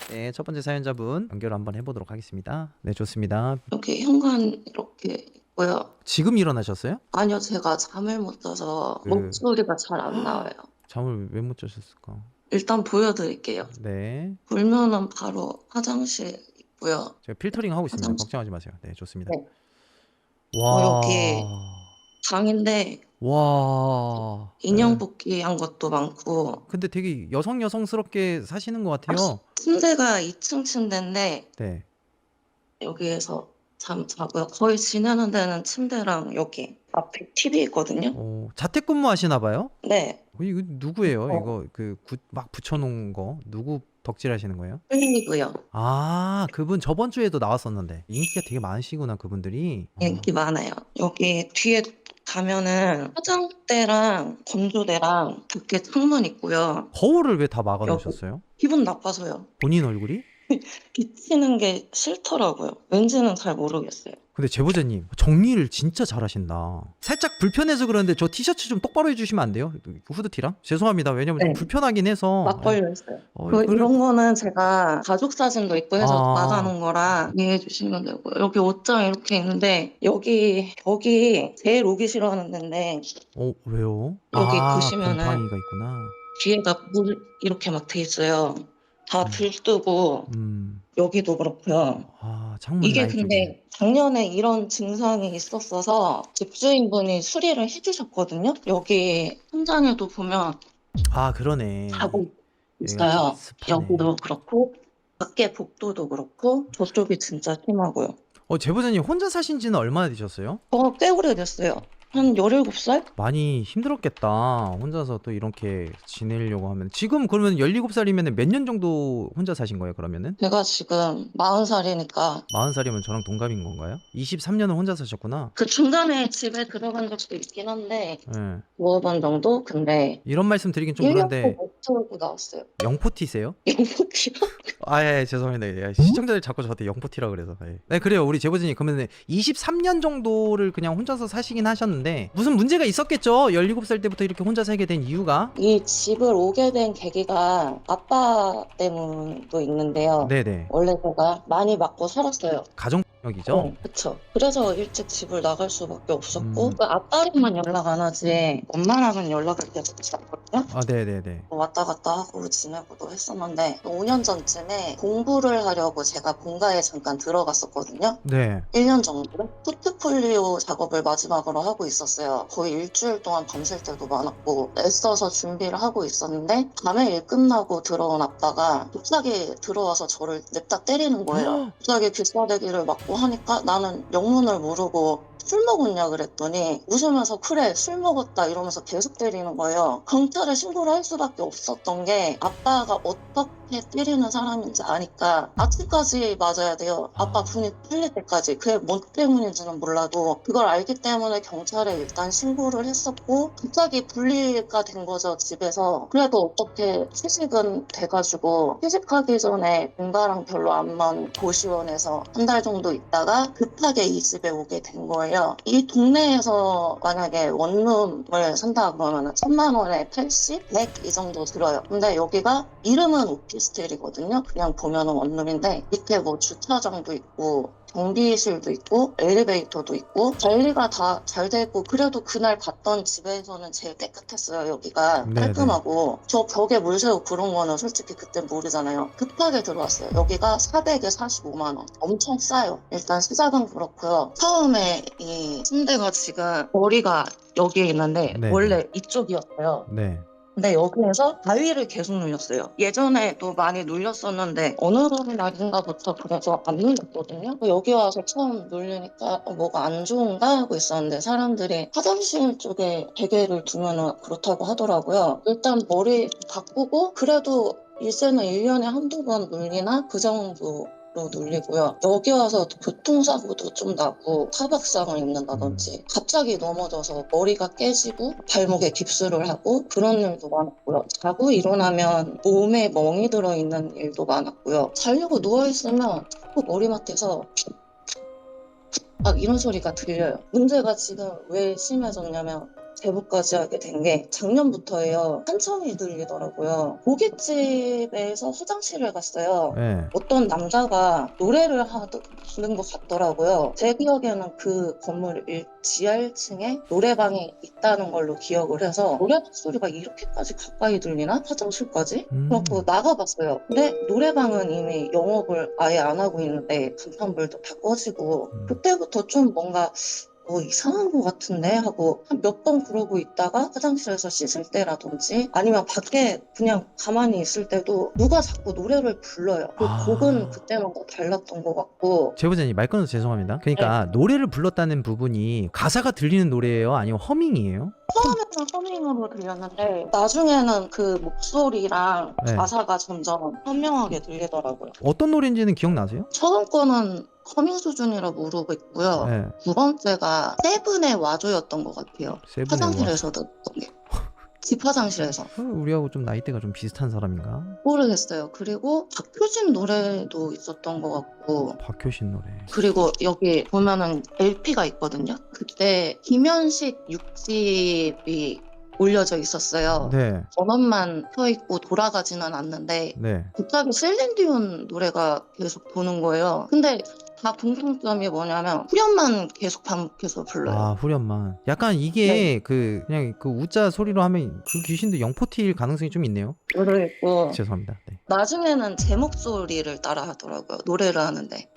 네, 첫 번째 사연자분 연결 한번 해보도록 하겠습니다. 네, 좋습니다. 여기 현관 이렇게 있고요. 지금 일어나셨어요? 아니요, 제가 잠을 못 자서 목소리가 잘 안 나와요. 잠을 왜 못 자셨을까? 일단 보여드릴게요. 네, 불면은 바로 화장실 있고요. 제가 필터링 하고 있습니다. 화장실. 걱정하지 마세요. 네, 좋습니다. 네. 여기 와, 방인데 와. 인형 네. 뽑기 한 것도 많고 근데 되게 여성스럽게 사시는 것 같아요. 침대가 2층 침대인데 네. 여기에서 잠 자고요. 거의 지내는 데는 침대랑 여기 앞에 TV 있거든요. 자택근무 하시나 봐요? 네. 이거 누구예요? 어, 이거 막 붙여놓은 거 누구 덕질하시는 거예요? 끌리고요. 아, 그분 저번 주에도 나왔었는데 인기가 되게 많으시구나 그분들이. 인기 많아요. 여기 뒤에 가면은 화장대랑 건조대랑 밖에 창문 있고요. 거울을 왜 다 막아 여기 놓으셨어요? 기분 나빠서요. 본인 얼굴이? 비치는 게 싫더라고요. 왠지는 잘 모르겠어요. 근데 제보자님 정리를 진짜 잘하신다. 살짝 불편해서 그러는데 저 티셔츠 좀 똑바로 해주시면 안 돼요? 후드티랑? 죄송합니다. 왜냐면 좀 네. 불편하긴 해서. 막걸려 있어요. 그래. 이런 거는 제가 가족 사진도 있고 해서 아, 나가는 거라 이해해 주시면 되고요. 여기 옷장 이렇게 있는데 여기 제일 오기 싫어하는 데인데 왜요? 여기 아, 보시면은 곰팡이가 있구나. 뒤에가 물 이렇게 막 돼 있어요. 다 음, 불 뜨고 여기도 그렇고요. 창문 이게 라인 쪽에. 근데 작년에 이런 증상이 있었어서 집주인분이 수리를 해주셨거든요. 여기 현장에도 보면 그러네. 자국 여기가 있어요. 습하네. 여기도 그렇고 밖에 복도도 그렇고 저쪽이 진짜 심하고요. 제보자님 혼자 사신 지는 얼마나 되셨어요? 꽤 오래됐어요. 한 17살? 많이 힘들었겠다. 혼자서 또 이렇게 지내려고 하면. 지금 그러면 17살이면 몇 년 정도 혼자 사신 거예요, 그러면은? 제가 지금 40살이니까 40살이면 저랑 동갑인 건가요? 23년을 혼자 사셨구나. 그 중간에 집에 들어간 적도 있긴 한데 예. 2번 정도? 근데 이런 말씀 드리긴 좀 1년도 그런데 못 들고 나왔어요. 영포티세요? 영국이요? 예, 죄송합니다. 예, 시청자들 자꾸 저한테 영포티라 그래서. 예. 네, 그래요. 우리 제보진님 그러면 23년 정도를 그냥 혼자서 사시긴 하셨는데 무슨 문제가 있었겠죠? 17살 때부터 이렇게 혼자 살게 된 이유가? 이 집을 오게 된 계기가 아빠 때문도 있는데요. 네네. 원래 제가 많이 맞고 살았어요. 가정폭력이죠? 그쵸. 그래서 일찍 집을 나갈 수밖에 없었고, 음. 그 아빠랑만 연락 안 하지, 엄마랑은 연락을 계속 했었거든요. 네네네. 왔다 갔다 하고 지내고도 했었는데, 5년 전쯤에 공부를 하려고 제가 본가에 잠깐 들어갔었거든요. 네. 1년 정도? 포트폴리오 작업을 마지막으로 하고 있었어요. 거의 일주일 동안 밤샐 때도 많았고 애써서 준비를 하고 있었는데 밤에 일 끝나고 들어온 아빠가 갑자기 들어와서 저를 냅다 때리는 거예요. 갑자기 길바대기를 맞고 하니까 나는 영문을 모르고 술 먹었냐 그랬더니 웃으면서 그래 술 먹었다 이러면서 계속 때리는 거예요. 경찰에 신고를 할 수밖에 없었던 게 아빠가 어떻게 때리는 사람인지 아니까 아직까지 맞아야 돼요. 아빠 분이 풀릴 때까지. 그게 뭐 때문인지는 몰라도 그걸 알기 때문에 경찰에 일단 신고를 했었고 갑자기 분리가 된 거죠 집에서. 그래도 어떻게 취직은 돼가지고 취직하기 전에 본가랑 별로 안 먼 고시원에서 한 달 정도 있다가 급하게 이 집에 오게 된 거예요. 이 동네에서 만약에 원룸을 산다 그러면 1,000만 원에 80, 100 이 정도 들어요. 근데 여기가 이름은 오피스텔이거든요. 그냥 보면은 원룸인데 밑에 뭐 주차장도 있고 경비실도 있고 엘리베이터도 있고 관리가 다 잘 되고 그래도 그날 갔던 집에서는 제일 깨끗했어요. 여기가 네네. 깔끔하고 저 벽에 물 새고 그런 거는 솔직히 그때 모르잖아요. 급하게 들어왔어요. 여기가 400에 45만 원. 엄청 싸요. 일단 시작은 그렇고요. 처음에 이 침대가 지금 머리가 여기에 있는데 네네. 원래 이쪽이었어요. 네. 근데 여기에서 바위를 계속 눌렸어요. 예전에도 많이 눌렸었는데 어느 날인가부터 그래서 안 눌렸거든요. 여기 와서 처음 눌리니까 뭐가 안 좋은가 하고 있었는데 사람들이 화장실 쪽에 베개를 두면 그렇다고 하더라고요. 일단 머리 바꾸고 그래도 이제는 1년에 한두 번 눌리나 그 정도 로 눌리고요. 여기 와서 교통사고도 좀 나고 타박상을 입는다든지 갑자기 넘어져서 머리가 깨지고 발목에 깁스를 하고 그런 일도 많았고요. 자고 일어나면 몸에 멍이 들어있는 일도 많았고요. 자려고 누워있으면 자꾸 머리맡에서 막 이런 소리가 들려요. 문제가 지금 왜 심해졌냐면 제보까지 하게 된 게 작년부터예요. 한참이 들리더라고요. 고깃집에서 화장실을 갔어요. 네. 어떤 남자가 노래를 하는 것 같더라고요. 제 기억에는 그 건물 지하 1층에 노래방이 있다는 걸로 기억을 해서 노래 소리가 이렇게까지 가까이 들리나? 화장실까지? 그래서 나가봤어요. 근데 노래방은 이미 영업을 아예 안 하고 있는데 간판불도 다 꺼지고 그때부터 좀 뭔가 이상한 것 같은데 하고 한 몇 번 그러고 있다가 화장실에서 씻을 때라든지 아니면 밖에 그냥 가만히 있을 때도 누가 자꾸 노래를 불러요. 그 곡은 그때마다 달랐던 것 같고. 제보자님 말 끊어서 죄송합니다. 그러니까 노래를 불렀다는 부분이 가사가 들리는 노래예요? 아니면 허밍이에요? 처음에는 허밍으로 들렸는데 나중에는 그 목소리랑 네. 가사가 점점 선명하게 들리더라고요. 어떤 노래인지는 기억나세요? 처음 거는 허밍 수준이라 모르고 있고요. 네. 두 번째가 세븐의 와줘였던 것 같아요. 세븐의 화장실에서 듣던 게. 집 화장실에서. 우리하고 좀 나이대가 좀 비슷한 사람인가? 모르겠어요. 그리고 박효신 노래도 있었던 것 같고. 박효신 노래. 그리고 여기 보면은 LP가 있거든요. 그때 김현식 6집이 올려져 있었어요. 네. 전원만 펴있고 돌아가지는 않는데 네. 갑자기 셀린디온 노래가 계속 도는 거예요. 근데 다 공통점이 뭐냐면 후렴만 계속 반복해서 불러요. 아, 후렴만. 약간 이게 그냥 그 우자 소리로 하면 그 귀신도 영포티일 가능성이 좀 있네요. 모르겠고 죄송합니다. 네. 나중에는 제 목소리를 따라 하더라고요. 노래를 하는데.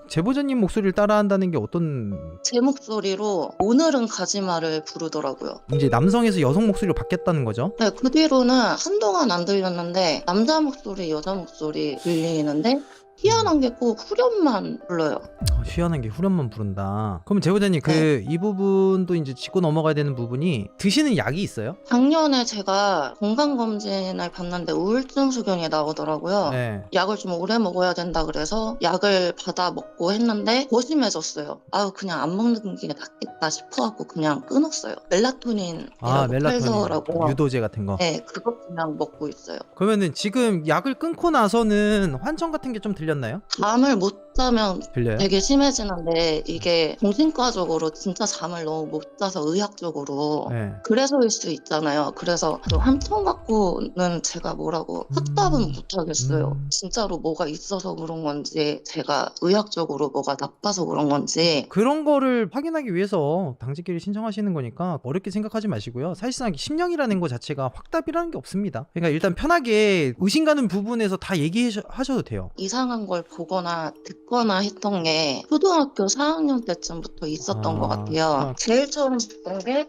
제보자님 목소리를 따라한다는 게 어떤 제 목소리로 오늘은 가지마를 부르더라고요. 이제 남성에서 여성 목소리로 바뀌었다는 거죠? 네, 그 뒤로는 한동안 안 들렸는데 남자 목소리, 여자 목소리 들리는데 희한한 게 꼭 후렴만 불러요. 희한한 게 후렴만 부른다. 그럼 제보자님 이 부분도 이제 짚고 넘어가야 되는 부분이 드시는 약이 있어요? 작년에 제가 건강검진을 받는데 우울증 소견이 나오더라고요. 네. 약을 좀 오래 먹어야 된다 그래서 약을 받아 먹고 했는데 더 심해졌어요. 그냥 안 먹는 게 낫겠다 싶어갖고 그냥 끊었어요. 멜라토닌이라고 팔더라고요. 유도제 같은 거. 네, 그거 그냥 먹고 있어요. 그러면은 지금 약을 끊고 나서는 환청 같은 게 좀 들렸나요? 잠을 못 자면 들려요? 되게 심해지는데 이게 정신과적으로 진짜 잠을 너무 못 자서 의학적으로 네. 그래서일 수 있잖아요. 그래서 그 환청 갖고는 제가 뭐라고 확답은 못 하겠어요. 진짜로 뭐가 있어서 그런 건지 제가 의학적으로 뭐가 나빠서 그런 건지 그런 거를 확인하기 위해서 당직기를 신청하시는 거니까 어렵게 생각하지 마시고요. 사실상 심령이라는 거 자체가 확답이라는 게 없습니다. 그러니까 일단 편하게 의심 가는 부분에서 다 얘기하셔도 돼요. 이상한 걸 보거나 듣거나 했던 게 초등학교 4학년 때쯤부터 있었던 것 같아요. 제일 처음 듣던 게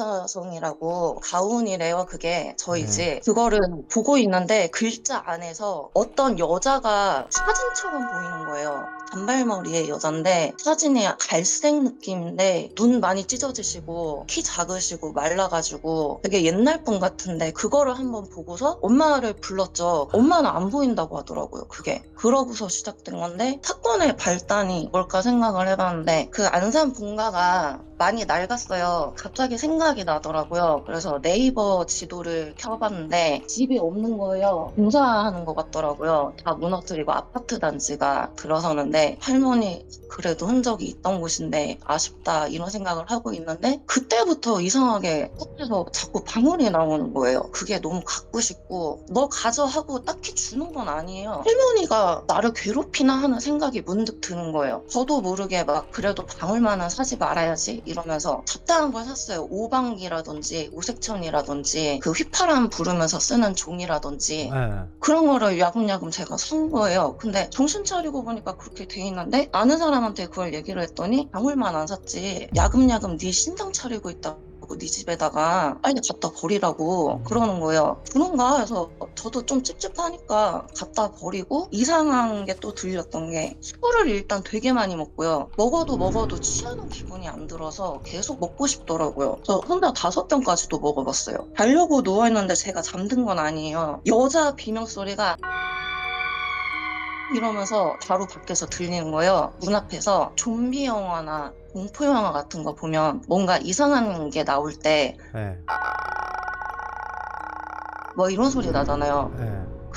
가와만사성이라고 가운이래요. 그게 저희지. 그거를 보고 있는데 글자 안에서 어떤 여자가 사진처럼 보이는 거예요. 단발머리의 여잔데 사진이 갈색 느낌인데 눈 많이 찢어지시고 키 작으시고 말라가지고 되게 옛날 분 같은데 그거를 한번 보고서 엄마를 불렀죠. 엄마는 안 보인다고 하더라고요. 그게. 그러고서 시작된 건데 사건의 발단이 뭘까 생각을 해봤는데 그 안산 본가가 많이 낡았어요. 갑자기 생각이 나더라고요. 그래서 네이버 지도를 켜봤는데 집이 없는 거예요. 공사하는 것 같더라고요. 다 무너뜨리고 아파트 단지가 들어서는데 할머니 그래도 흔적이 있던 곳인데 아쉽다 이런 생각을 하고 있는데 그때부터 이상하게 꽃에서 자꾸 방울이 나오는 거예요. 그게 너무 갖고 싶고 너 가져 하고 딱히 주는 건 아니에요. 할머니가 나를 괴롭히나 하는 생각이 문득 드는 거예요. 저도 모르게 막 그래도 방울만은 사지 말아야지 이러면서 적당한 걸 샀어요. 오방기라든지 오색천이라든지 그 휘파람 부르면서 쓰는 종이라든지 그런 거를 야금야금 제가 산 거예요. 근데 정신 차리고 보니까 그렇게 돼 있는데 아는 사람한테 그걸 얘기를 했더니 방울만 안 샀지 야금야금 네 신상 차리고 있다. 네 집에다가 빨리 갖다 버리라고 그러는 거예요. 그런가 해서 저도 좀 찝찝하니까 갖다 버리고 이상한 게 또 들렸던 게 술을 일단 되게 많이 먹고요. 먹어도 취하는 기분이 안 들어서 계속 먹고 싶더라고요. 저 혼자 5병까지도 먹어봤어요. 자려고 누워있는데 제가 잠든 건 아니에요. 여자 비명소리가 이러면서 바로 밖에서 들리는 거예요. 문 앞에서 좀비 영화나 공포 영화 같은 거 보면 뭔가 이상한 게 나올 때 뭐 이런 소리 나잖아요.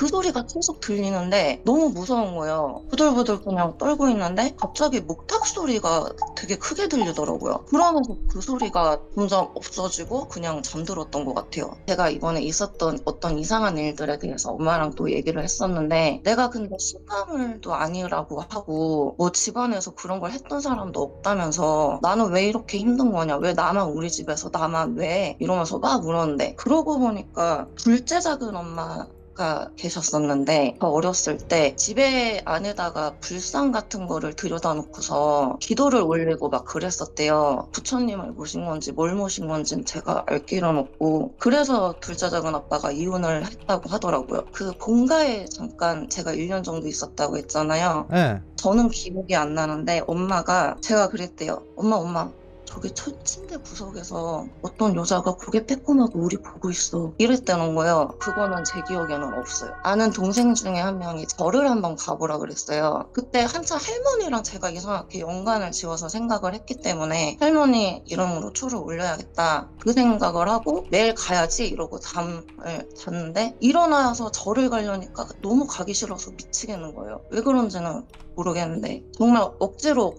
그 소리가 계속 들리는데 너무 무서운 거예요. 부들부들 그냥 떨고 있는데 갑자기 목탁 소리가 되게 크게 들리더라고요. 그러면서 그 소리가 점점 없어지고 그냥 잠들었던 것 같아요. 제가 이번에 있었던 어떤 이상한 일들에 대해서 엄마랑 또 얘기를 했었는데, 내가 근데 신가물도 아니라고 하고 뭐 집안에서 그런 걸 했던 사람도 없다면서 나는 왜 이렇게 힘든 거냐, 왜 나만 우리 집에서 나만 왜 이러면서 막 물었는데, 그러고 보니까 둘째 작은 엄마가 계셨었는데, 저 어렸을 때 집에 안에다가 불상 같은 거를 들여다 놓고서 기도를 올리고 막 그랬었대요. 부처님을 모신 건지 뭘 모신 건지는 제가 알 길은 없고, 그래서 둘째 작은 아빠가 이혼을 했다고 하더라고요. 그 본가에 잠깐 제가 1년 정도 있었다고 했잖아요. 예. 저는 기억이 안 나는데 엄마가, 제가 그랬대요. 엄마, 저기 침대 구석에서 어떤 여자가 고개 빼꼼하고 우리 보고 있어, 이랬다는 거예요. 그거는 제 기억에는 없어요. 아는 동생 중에 한 명이 절을 한번 가보라 그랬어요. 그때 한참 할머니랑 제가 이상하게 연관을 지어서 생각을 했기 때문에 할머니 이름으로 초를 올려야겠다, 그 생각을 하고 매일 가야지 이러고 잠을 잤는데, 일어나서 절을 가려니까 너무 가기 싫어서 미치겠는 거예요. 왜 그런지는 모르겠는데 정말 억지로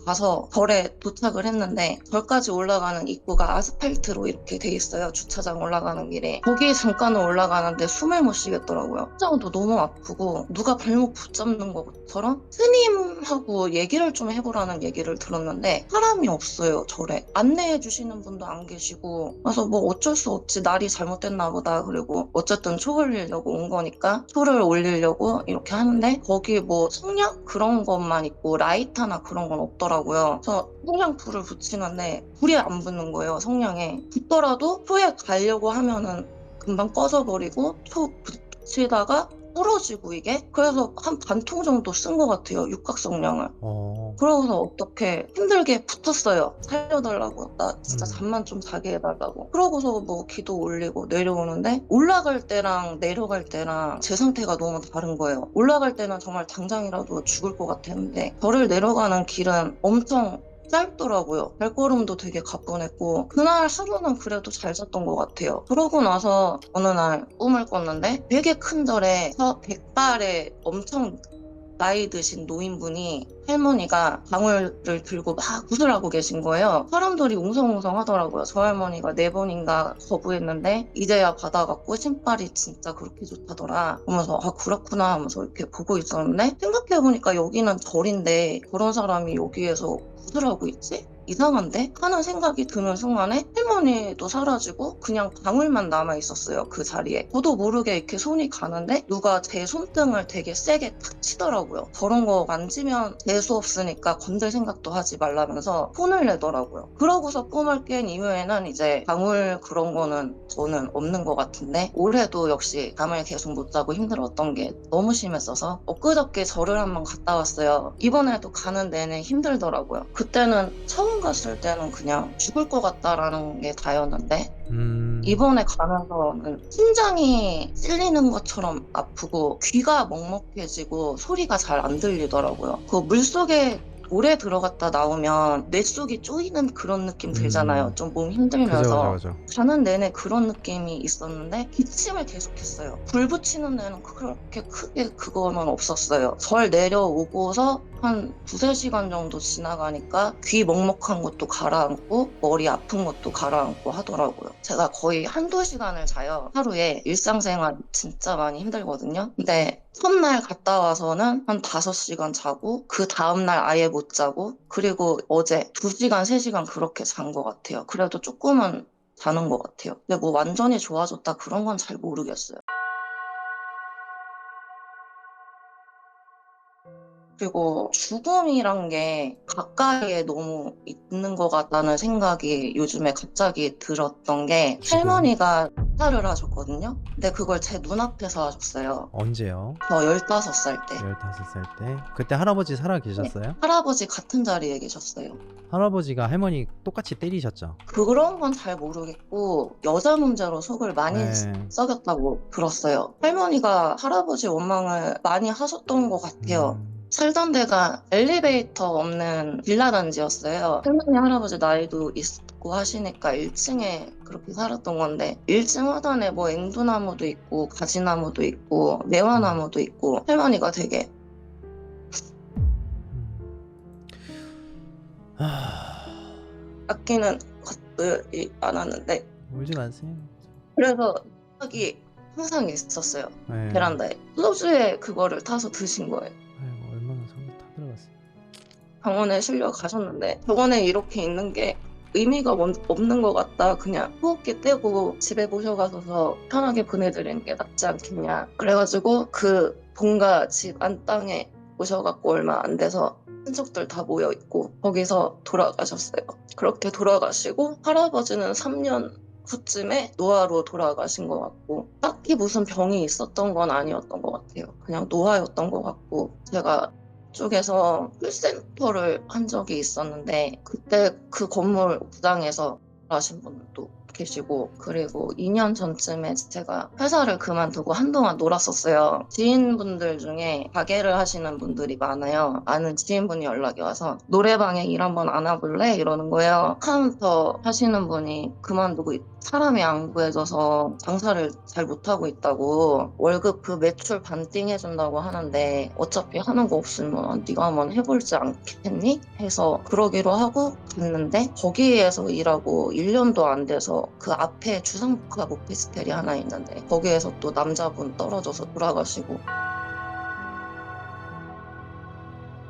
가서 절에 도착을 했는데, 절까지 올라가는 입구가 아스팔트로 이렇게 돼 있어요. 주차장 올라가는 길에. 거기에 잠깐은 올라가는데 숨을 못 쉬겠더라고요. 심장도 너무 아프고 누가 발목 붙잡는 것처럼, 스님하고 얘기를 좀 해보라는 얘기를 들었는데 사람이 없어요. 절에 안내해 주시는 분도 안 계시고, 그래서 뭐 어쩔 수 없지, 날이 잘못됐나 보다. 그리고 어쨌든 초 올리려고 온 거니까 초를 올리려고 이렇게 하는데, 거기 뭐 성냥 그런 것만 있고 라이터나 그런 건 없더라고요. 그래서 성냥불을 붙이는데 불이 안 붙는 거예요. 성냥에 붙더라도 초에 가려고 하면은 금방 꺼져버리고, 초 붙이다가 부러지고 이게, 그래서 한 반 통 정도 쓴 것 같아요, 육각성냥을. 그러고서 어떻게 힘들게 붙었어요. 살려달라고, 나 진짜 잠만 좀 자게 해달라고. 그러고서 뭐 기도 올리고 내려오는데, 올라갈 때랑 내려갈 때랑 제 상태가 너무 다른 거예요. 올라갈 때는 정말 당장이라도 죽을 것 같았는데, 저를 내려가는 길은 엄청 짧더라고요. 발걸음도 되게 가뿐했고, 그날 하루는 그래도 잘 잤던 것 같아요. 그러고 나서 어느 날 꿈을 꿨는데, 되게 큰 절에 백발에 엄청 나이 드신 노인분이, 할머니가 방울을 들고 막 구슬하고 계신 거예요. 사람들이 웅성웅성 하더라고요. 저 할머니가 4번인가 거부했는데 이제야 받아갖고 신발이 진짜 그렇게 좋다더라 하면서, 아 그렇구나 하면서 이렇게 보고 있었는데, 생각해보니까 여기는 절인데 저런 사람이 여기에서 구슬하고 있지? 이상한데? 하는 생각이 드는 순간에 할머니도 사라지고 그냥 방울만 남아있었어요, 그 자리에. 저도 모르게 이렇게 손이 가는데 누가 제 손등을 되게 세게 탁 치더라고요. 저런 거 만지면 재수 없으니까 건들 생각도 하지 말라면서 혼을 내더라고요. 그러고서 꿈을 깬 이후에는 이제 방울 그런 거는 저는 없는 것 같은데, 올해도 역시 잠을 계속 못 자고 힘들었던 게 너무 심했어서 엊그저께 절을 한번 갔다 왔어요. 이번에도 가는 내내 힘들더라고요. 그때는 처음 갔을 때는 그냥 죽을 것 같다라는 게 다였는데, 이번에 가면서는 심장이 찔리는 것처럼 아프고 귀가 먹먹해지고 소리가 잘 안 들리더라고요. 그 물속에 오래 들어갔다 나오면 뇌 속이 쪼이는 그런 느낌 들잖아요. 좀 몸 힘들면서. 그죠. 가는 내내 그런 느낌이 있었는데 기침을 계속했어요. 불 붙이는 데는 그렇게 크게 그거는 없었어요. 절 내려오고서 한 2-3시간 정도 지나가니까 귀 먹먹한 것도 가라앉고 머리 아픈 것도 가라앉고 하더라고요. 제가 거의 1-2시간을 자요. 하루에. 일상생활 진짜 많이 힘들거든요. 근데 첫날 갔다 와서는 한 5시간 자고, 그 다음날 아예 못 자고, 그리고 어제 2시간, 3시간 그렇게 잔 것 같아요. 그래도 조금은 자는 것 같아요. 근데 뭐 완전히 좋아졌다 그런 건 잘 모르겠어요. 그리고 죽음이란 게 가까이에 너무 있는 것 같다는 생각이 요즘에 갑자기 들었던 게, 죽음? 할머니가 사를 하셨거든요. 근데 그걸 제 눈앞에서 하셨어요. 언제요? 저 15살 때. 15살 때? 그때 할아버지 살아 계셨어요? 할아버지 같은 자리에 계셨어요. 할아버지가 할머니 똑같이 때리셨죠? 그런 건 잘 모르겠고, 여자 문제로 속을 많이 네. 썩였다고 들었어요. 할머니가 할아버지 원망을 많이 하셨던 것 같아요. 살던 데가 엘리베이터 없는 빌라 단지였어요. 할머니 할아버지 나이도 있고 하시니까 1층에 그렇게 살았던 건데 1층 하단에 뭐 앵두나무도 있고 가지나무도 있고 매화나무도 있고 할머니가 되게 아끼는 것들이 많았는데 울지 마세요. 그래서 생각이 항상 있었어요. 네. 베란다에 소주에 그거를 타서 드신 거예요. 아이고 얼마나 속이 다 들어갔어요. 병원에 실려 가셨는데 병원에 이렇게 있는 게 의미가 없는 것 같다. 그냥 호흡기 떼고 집에 모셔가서 편하게 보내드리는 게 낫지 않겠냐. 그래가지고 그 본가 집 안 땅에 오셔갖고 얼마 안 돼서 친척들 다 모여 있고 거기서 돌아가셨어요. 그렇게 돌아가시고 할아버지는 3년 후쯤에 노화로 돌아가신 것 같고 딱히 무슨 병이 있었던 건 아니었던 것 같아요. 그냥 노화였던 것 같고 제가 쪽에서 콜센터를 한 적이 있었는데 그때 그 건물 부당에서 하신 분도 계시고 그리고 2년 전쯤에 제가 회사를 그만두고 한동안 놀았었어요. 지인분들 중에 가게를 하시는 분들이 많아요. 아는 지인분이 연락이 와서 노래방에 일 한번 안 와볼래? 이러는 거예요. 카운터 하시는 분이 그만두고 사람이 안 구해져서 장사를 잘 못하고 있다고 월급 그 매출 반띵 해준다고 하는데 어차피 하는 거 없으면 네가 한번 해볼지 않겠니? 해서 그러기로 하고 갔는데 거기에서 일하고 1년도 안 돼서 그 앞에 주상복합 오피스텔이 하나 있는데 거기에서 또 남자분 떨어져서 돌아가시고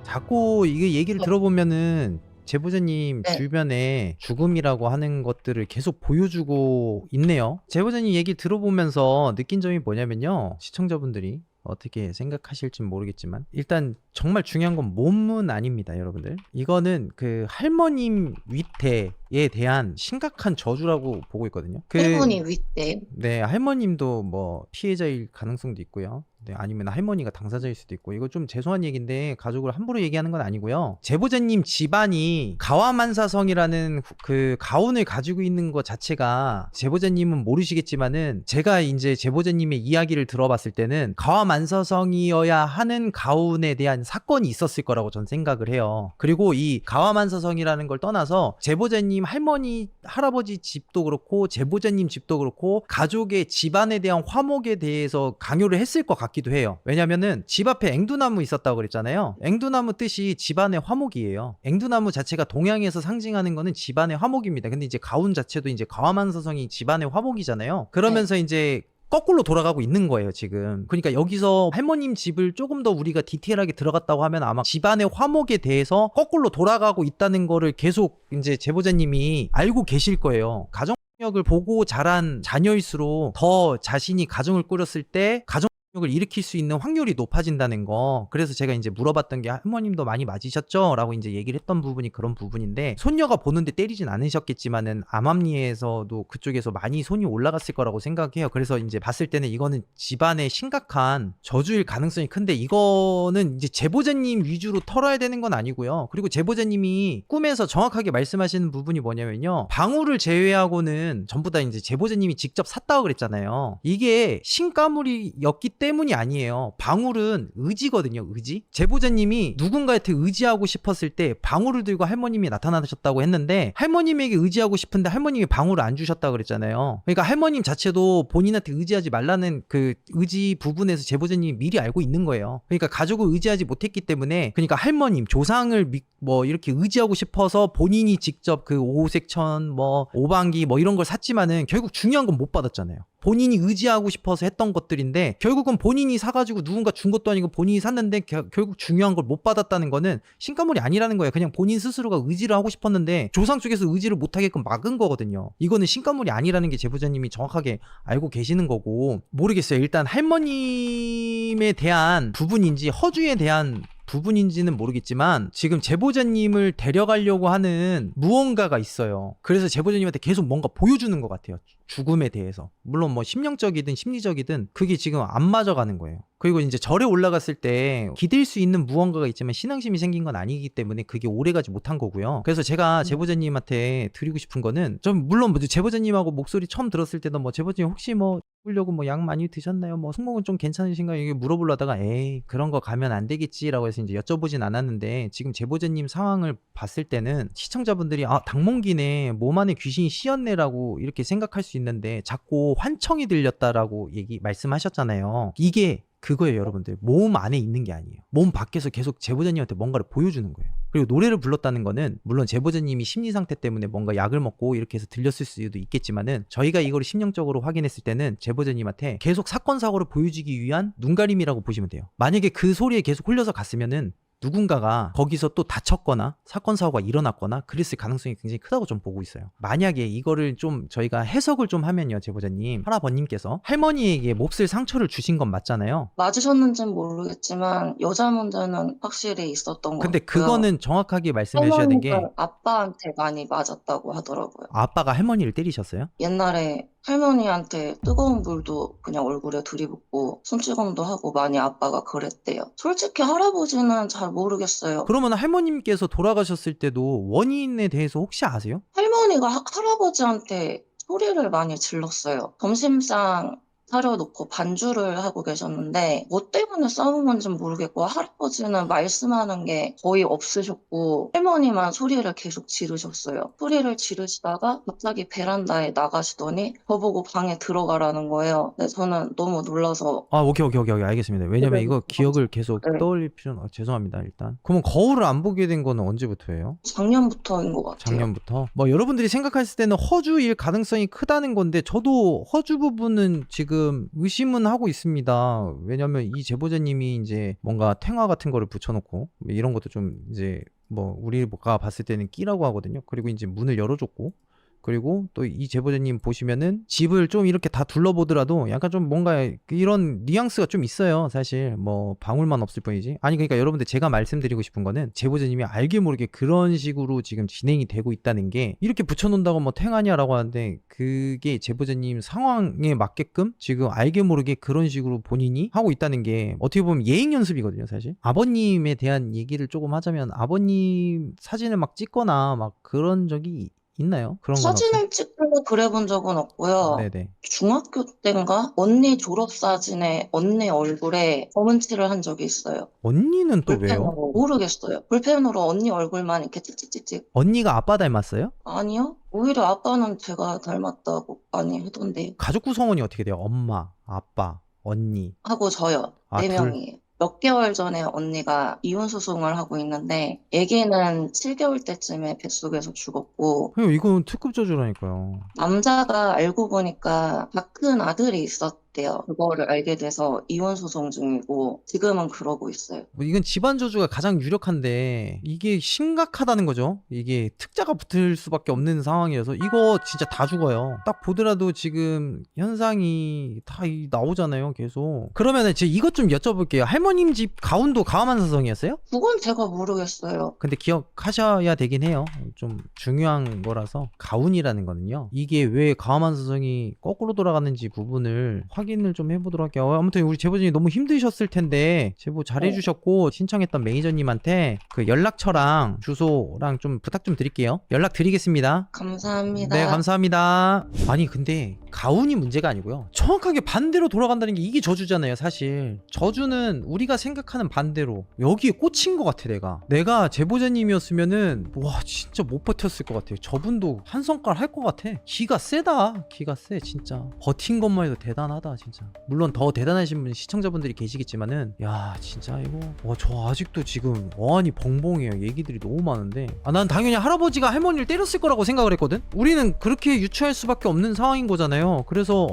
자꾸 이게 얘기를 들어보면은 제보자님 네. 주변에 죽음이라고 하는 것들을 계속 보여주고 있네요. 제보자님 얘기 들어보면서 느낀 점이 뭐냐면요. 시청자분들이 어떻게 생각하실진 모르겠지만 일단 정말 중요한 건 몸은 아닙니다, 여러분들. 이거는 그 할머님 위태에 대한 심각한 저주라고 보고 있거든요. 할머니 윗대 네, 할머님도 뭐 피해자일 가능성도 있고요. 네, 아니면 할머니가 당사자일 수도 있고 이거 좀 죄송한 얘기인데 가족을 함부로 얘기하는 건 아니고요. 제보자님 집안이 가와만사성이라는 그 가운을 가지고 있는 것 자체가 제보자님은 모르시겠지만은 제가 이제 제보자님의 이야기를 들어봤을 때는 가와만사성이어야 하는 가운에 대한 사건이 있었을 거라고 전 생각을 해요. 그리고 이 가와만사성이라는 걸 떠나서 제보자님 할머니 할아버지 집도 그렇고 제보자님 집도 그렇고 가족의 집안에 대한 화목에 대해서 강요를 했을 것 같기도 해요. 왜냐면은 집 앞에 앵두나무 있었다고 그랬잖아요. 앵두나무 뜻이 집안의 화목이에요. 앵두나무 자체가 동양에서 상징하는 거는 집안의 화목입니다. 근데 이제 가운 자체도 이제 가와만사성이 집안의 화목이잖아요. 그러면서 이제 거꾸로 돌아가고 있는 거예요, 지금. 그러니까 여기서 할머님 집을 조금 더 우리가 디테일하게 들어갔다고 하면 아마 집안의 화목에 대해서 거꾸로 돌아가고 있다는 거를 계속 이제 제보자님이 알고 계실 거예요. 가정력을 보고 자란 자녀일수록 더 자신이 가정을 꾸렸을 때 가정력을 일으킬 수 있는 확률이 높아진다는 거. 그래서 제가 이제 물어봤던 게 할머님도 많이 맞으셨죠? 라고 이제 얘기를 했던 부분이 그런 부분인데 손녀가 보는데 때리진 않으셨겠지만은 암암리에서도 그쪽에서 많이 손이 올라갔을 거라고 생각해요. 그래서 이제 봤을 때는 이거는 집안의 심각한 저주일 가능성이 큰데 이거는 이제 제보자님 위주로 털어야 되는 건 아니고요. 그리고 제보자님이 꿈에서 정확하게 말씀하시는 부분이 뭐냐면요. 방울을 제외하고는 전부 다 이제 제보자님이 직접 샀다고 그랬잖아요. 이게 신가물이었기 때문이 아니에요. 방울은 의지거든요. 의지. 제보자님이 누군가한테 의지하고 싶었을 때 방울을 들고 할머님이 나타나셨다고 했는데 할머님에게 의지하고 싶은데 할머님이 방울을 안 주셨다고 그랬잖아요. 그러니까 할머님 자체도 본인한테 의지하지 말라는 그 의지 부분에서 제보자님이 미리 알고 있는 거예요. 그러니까 가족을 의지하지 못했기 때문에 그러니까 할머님 조상을 뭐 이렇게 의지하고 싶어서 본인이 직접 그 오색천 뭐 오방기 뭐 이런 걸 샀지만은 결국 중요한 건 못 받았잖아요. 본인이 의지하고 싶어서 했던 것들인데 결국은 본인이 사가지고 누군가 준 것도 아니고 본인이 샀는데 결국 중요한 걸 못 받았다는 거는 신가물이 아니라는 거예요. 그냥 본인 스스로가 의지를 하고 싶었는데 조상 쪽에서 의지를 못하게끔 막은 거거든요. 이거는 신가물이 아니라는 게 제보자님이 정확하게 알고 계시는 거고 모르겠어요. 일단 할머님에 대한 부분인지 허주에 대한 부분인지는 모르겠지만 지금 제보자님을 데려가려고 하는 무언가가 있어요. 그래서 제보자님한테 계속 뭔가 보여주는 것 같아요. 죽음에 대해서. 물론 뭐 심령적이든 심리적이든 그게 지금 안 맞아가는 거예요. 그리고 이제 절에 올라갔을 때 기댈 수 있는 무언가가 있지만 신앙심이 생긴 건 아니기 때문에 그게 오래가지 못한 거고요. 그래서 제가 제보자님한테 드리고 싶은 거는, 좀 물론 뭐 제보자님하고 목소리 처음 들었을 때도 뭐 제보자님 혹시 뭐 보려고 뭐 약 많이 드셨나요? 뭐 승모근 좀 괜찮으신가요? 이게 물어보려다가 에이 그런 거 가면 안 되겠지라고 해서 이제 여쭤보진 않았는데, 지금 제보자님 상황을 봤을 때는 시청자분들이 아 당몽기네, 몸 안에 귀신이 씌었네라고 이렇게 생각할 수 있는데 자꾸 환청이 들렸다라고 말씀하셨잖아요. 이게 그거예요, 여러분들. 몸 안에 있는 게 아니에요. 몸 밖에서 계속 제보자님한테 뭔가를 보여주는 거예요. 그리고 노래를 불렀다는 거는 물론 제보자님이 심리 상태 때문에 뭔가 약을 먹고 이렇게 해서 들렸을 수도 있겠지만은, 저희가 이거를 심령적으로 확인했을 때는 제보자님한테 계속 사건 사고를 보여주기 위한 눈가림이라고 보시면 돼요. 만약에 그 소리에 계속 홀려서 갔으면은 누군가가 거기서 또 다쳤거나 사건 사고가 일어났거나 그랬을 가능성이 굉장히 크다고 좀 보고 있어요. 만약에 이거를 좀 저희가 해석을 좀 하면요, 제보자님, 할아버님께서 할머니에게 몹쓸 상처를 주신 건 맞잖아요. 맞으셨는지는 모르겠지만 여자 문제는 확실히 있었던 것 근데 같고요. 그거는 정확하게 말씀해 주셔야 되는 게, 할머니가 아빠한테 많이 맞았다고 하더라고요. 아빠가 할머니를 때리셨어요? 옛날에 할머니한테 뜨거운 물도 그냥 얼굴에 들이붓고 손찌검도 하고 많이 아빠가 그랬대요. 솔직히 할아버지는 잘 모르겠어요. 그러면 할머님께서 돌아가셨을 때도 원인에 대해서 혹시 아세요? 할머니가 할아버지한테 소리를 많이 질렀어요. 점심상 차려놓고 반주를 하고 계셨는데 뭐 때문에 싸운 건지 모르겠고, 할아버지는 말씀하는 게 거의 없으셨고 할머니만 소리를 계속 지르셨어요. 소리를 지르시다가 갑자기 베란다에 나가시더니 저보고 방에 들어가라는 거예요. 근데 저는 너무 놀라서. 아, 오케이, 알겠습니다. 왜냐면 이거 기억을 계속 네. 떠올릴 필요는, 죄송합니다, 일단. 그러면 거울을 안 보게 된 거는 언제부터예요? 작년부터인 것 같아요. 작년부터? 뭐 여러분들이 생각했을 때는 허주일 가능성이 크다는 건데, 저도 허주 부분은 지금 의심은 하고 있습니다. 왜냐면 이 제보자님이 이제 뭔가 탱화 같은 거를 붙여놓고 이런 것도 좀 이제 뭐 우리가 봤을 때는 끼라고 하거든요. 그리고 이제 문을 열어줬고, 그리고 또 이 제보자님 보시면은 집을 좀 이렇게 다 둘러보더라도 약간 좀 뭔가 이런 뉘앙스가 좀 있어요. 사실 뭐 방울만 없을 뿐이지. 아니 그러니까 여러분들, 제가 말씀드리고 싶은 거는 제보자님이 알게 모르게 그런 식으로 지금 진행이 되고 있다는 게, 이렇게 붙여놓는다고 뭐 탱하냐라고 하는데 그게 제보자님 상황에 맞게끔 지금 알게 모르게 그런 식으로 본인이 하고 있다는 게 어떻게 보면 예행 연습이거든요, 사실. 아버님에 대한 얘기를 조금 하자면, 아버님 사진을 막 찍거나 막 그런 적이 있나요? 그런 건 사진을 찍고 그래 본 적은 없고요. 네네. 중학교 때인가 언니 졸업사진에 언니 얼굴에 검은 칠을 한 적이 있어요. 언니는 또 왜요? 볼펜으로. 모르겠어요. 볼펜으로 언니 얼굴만 이렇게 찍찍찍찍. 언니가 아빠 닮았어요? 아니요. 오히려 아빠는 제가 닮았다고 많이 하던데. 가족 구성원이 어떻게 돼요? 엄마, 아빠, 언니. 하고 저요. 아, 네 둘. 명이에요. 몇 개월 전에 언니가 이혼 소송을 하고 있는데 아기는 7개월 때쯤에 뱃속에서 죽었고, 형, 이건 특급 저주라니까요. 남자가 알고 보니까 다 큰 아들이 있었대요. 그거를 알게 돼서 이혼 소송 중이고 지금은 그러고 있어요. 뭐 이건 집안 저주가 가장 유력한데 이게 심각하다는 거죠. 이게 특자가 붙을 수밖에 없는 상황이어서 이거 진짜 다 죽어요. 딱 보더라도 지금 현상이 다 나오잖아요, 계속. 그러면은 제가 이것 좀 여쭤볼게요. 할머님 집 가운도 가와만사성이었어요? 그건 제가 모르겠어요. 근데 기억하셔야 되긴 해요. 좀 중요한 거라서. 가운이라는 거는요, 이게 왜 가와만사성이 거꾸로 돌아가는지 부분을 확인을 좀 해보도록 할게요. 아무튼 우리 제보자님 너무 힘드셨을 텐데 제보 잘해주셨고, 신청했던 매니저님한테 그 연락처랑 주소랑 좀 부탁 좀 드릴게요. 연락 드리겠습니다. 감사합니다. 네, 감사합니다. 아니 근데 가운이 문제가 아니고요, 정확하게 반대로 돌아간다는 게 이게 저주잖아요. 사실 저주는 우리가 생각하는 반대로 여기에 꽂힌 것 같아. 내가 제보자님이었으면은 와 진짜 못 버텼을 것 같아요. 저분도 한 성깔 할 것 같아. 기가 세다. 기가 세 진짜. 버틴 것만 해도 대단하다 진짜. 물론 더 대단하신 분 시청자분들이 계시겠지만은, 야 진짜 이거 저 아직도 지금 어안이 벙벙해요. 얘기들이 너무 많은데, 난 당연히 할아버지가 할머니를 때렸을 거라고 생각을 했거든. 우리는 그렇게 유추할 수밖에 없는 상황인 거잖아요. 그래서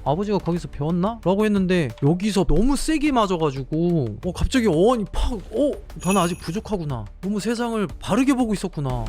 아버지가 거기서 배웠나? 라고 했는데 여기서 너무 세게 맞아가지고 갑자기 어안이 팍 나는 아직 부족하구나, 너무 세상을 바르게 보고 있었구나.